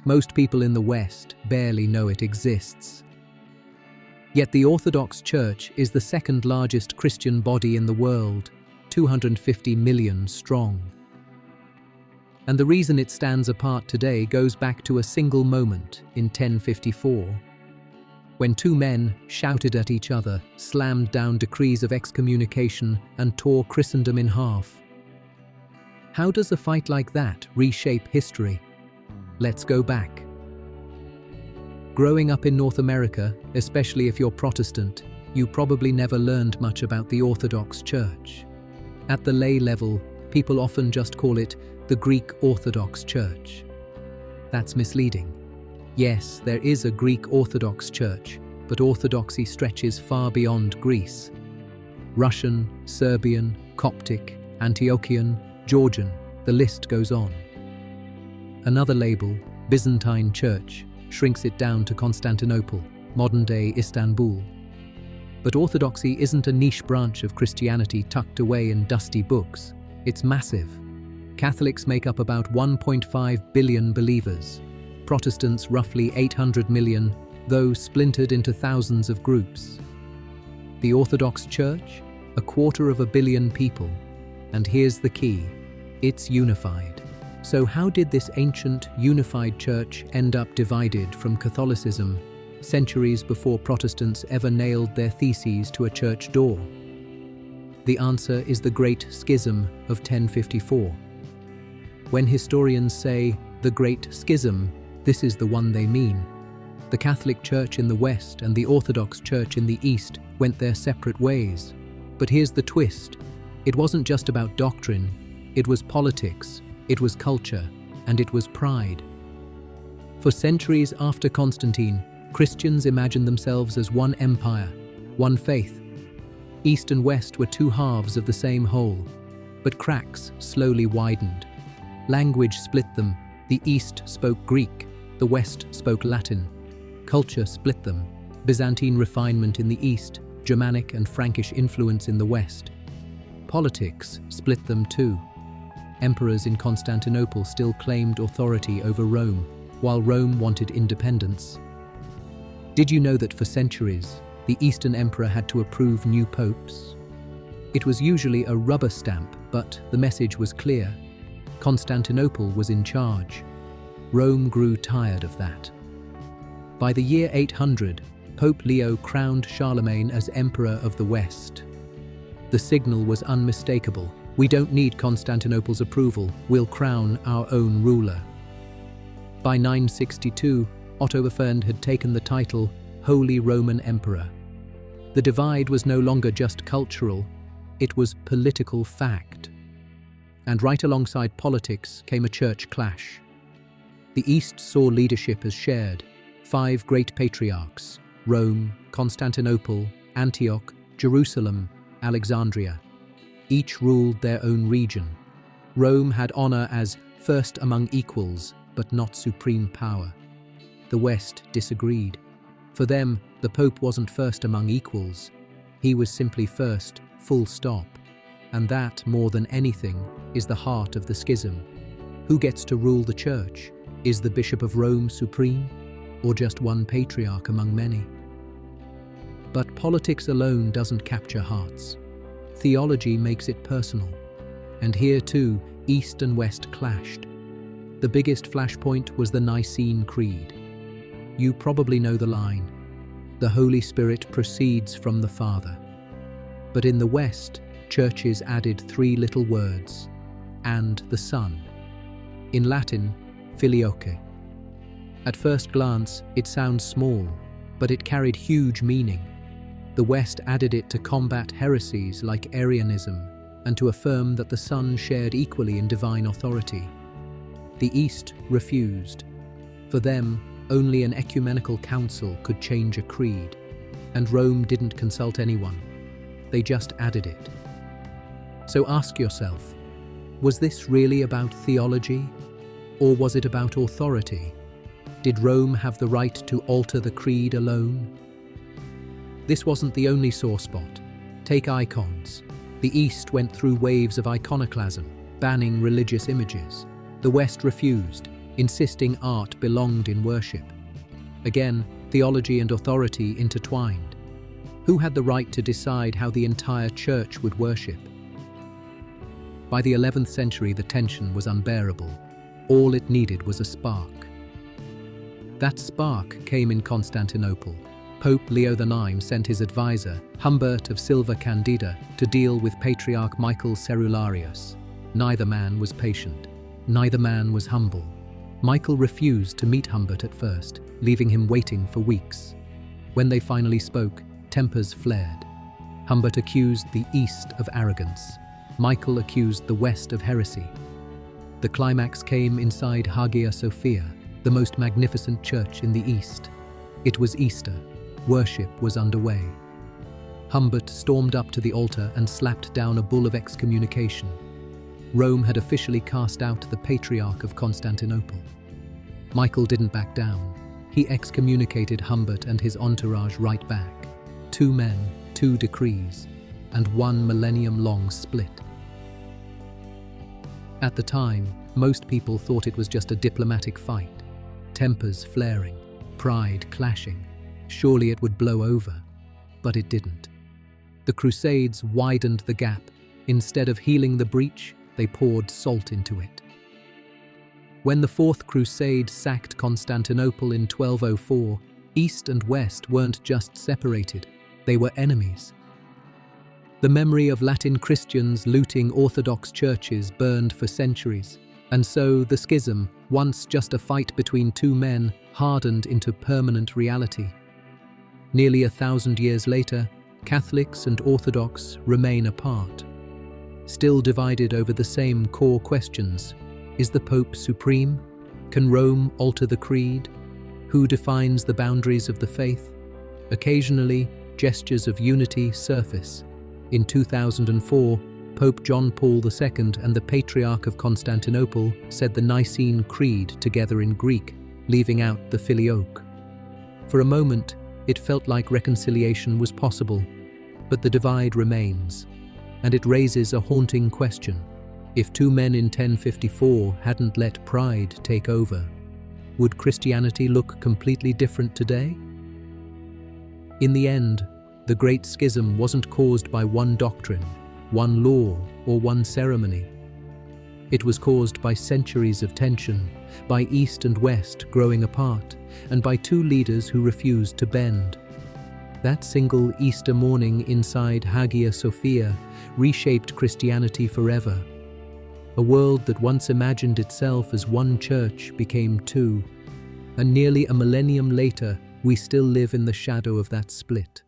Most people in the West barely know it exists. Yet the Orthodox Church is the second largest Christian body in the world, 250 million strong. And the reason it stands apart today goes back to a single moment in 1054, when two men shouted at each other, slammed down decrees of excommunication, and tore Christendom in half. How does a fight like that reshape history? Let's go back. Growing up in North America, especially if you're Protestant, you probably never learned much about the Orthodox Church. At the lay level, people often just call it the Greek Orthodox Church. That's misleading. Yes, there is a Greek Orthodox Church, but orthodoxy stretches far beyond Greece. Russian, Serbian, Coptic, Antiochian, Georgian, the list goes on. Another label, Byzantine Church, shrinks it down to Constantinople, modern-day Istanbul. But orthodoxy isn't a niche branch of Christianity tucked away in dusty books. It's massive. Catholics make up about 1.5 billion believers. Protestants roughly 800 million, though splintered into thousands of groups. The Orthodox Church? 250 million people. And here's the key. It's unified. So how did this ancient, unified church end up divided from Catholicism, centuries before Protestants ever nailed their theses to a church door? The answer is the Great Schism of 1054. When historians say, the Great Schism, this is the one they mean. The Catholic Church in the West and the Orthodox Church in the East went their separate ways. But here's the twist. It wasn't just about doctrine, it was politics, it was culture, and it was pride. For centuries after Constantine, Christians imagined themselves as one empire, one faith. East and West were two halves of the same whole, but cracks slowly widened. Language split them. The East spoke Greek, the West spoke Latin. Culture split them. Byzantine refinement in the East, Germanic and Frankish influence in the West. Politics split them too. Emperors in Constantinople still claimed authority over Rome, while Rome wanted independence. Did you know that for centuries, the Eastern emperor had to approve new popes? It was usually a rubber stamp, but the message was clear. Constantinople was in charge. Rome grew tired of that. By the year 800, Pope Leo crowned Charlemagne as Emperor of the West. The signal was unmistakable. We don't need Constantinople's approval, we'll crown our own ruler. By 962, Otto I had taken the title Holy Roman Emperor. The divide was no longer just cultural, it was political fact. And right alongside politics came a church clash. The East saw leadership as shared. 5 great patriarchs: Rome, Constantinople, Antioch, Jerusalem, Alexandria. Each ruled their own region. Rome had honor as first among equals, but not supreme power. The West disagreed. For them, the Pope wasn't first among equals. He was simply first, full stop. And that, more than anything, is the heart of the schism. Who gets to rule the church? Is the Bishop of Rome supreme, or just one patriarch among many? But politics alone doesn't capture hearts. Theology makes it personal. And here too, East and West clashed. The biggest flashpoint was the Nicene Creed. You probably know the line, "The Holy Spirit proceeds from the Father." But in the West, churches added 3 little words, "and the Son." In Latin, filioque. At first glance, it sounds small, but it carried huge meaning. The West added it to combat heresies like Arianism and to affirm that the Son shared equally in divine authority. The East refused. For them, only an ecumenical council could change a creed, and Rome didn't consult anyone. They just added it. So ask yourself, was this really about theology? Or was it about authority? Did Rome have the right to alter the creed alone? This wasn't the only sore spot. Take icons. The East went through waves of iconoclasm, banning religious images. The West refused. insisting art belonged in worship. Again, theology and authority intertwined. Who had the right to decide how the entire church would worship? By the 11th century, the tension was unbearable. All it needed was a spark. That spark came in Constantinople. Pope Leo IX sent his advisor, Humbert of Silva Candida, to deal with Patriarch Michael Cerularius. Neither man was patient. Neither man was humble. Michael refused to meet Humbert at first, leaving him waiting for weeks. When they finally spoke, tempers flared. Humbert accused the East of arrogance. Michael accused the West of heresy. The climax came inside Hagia Sophia, the most magnificent church in the East. It was Easter. Worship was underway. Humbert stormed up to the altar and slapped down a bull of excommunication. Rome had officially cast out the Patriarch of Constantinople. Michael didn't back down. He excommunicated Humbert and his entourage right back. 2 men, 2 decrees, and 1 millennium-long split. At the time, most people thought it was just a diplomatic fight. Tempers flaring, pride clashing. Surely it would blow over. But it didn't. The Crusades widened the gap. Instead of healing the breach, they poured salt into it. When the Fourth Crusade sacked Constantinople in 1204, East and West weren't just separated, they were enemies. The memory of Latin Christians looting Orthodox churches burned for centuries, and so the schism, once just a fight between 2 men, hardened into permanent reality. Nearly 1,000 years later, Catholics and Orthodox remain apart, still divided over the same core questions. Is the Pope supreme? Can Rome alter the creed? Who defines the boundaries of the faith? Occasionally, gestures of unity surface. In 2004, Pope John Paul II and the Patriarch of Constantinople said the Nicene Creed together in Greek, leaving out the Filioque. For a moment, it felt like reconciliation was possible, but the divide remains, and it raises a haunting question. If 2 men in 1054 hadn't let pride take over, would Christianity look completely different today? In the end, the Great Schism wasn't caused by one doctrine, one law, or one ceremony. It was caused by centuries of tension, by East and West growing apart, and by 2 leaders who refused to bend. That single Easter morning inside Hagia Sophia reshaped Christianity forever. A world that once imagined itself as one church became 2, and nearly a millennium later, we still live in the shadow of that split.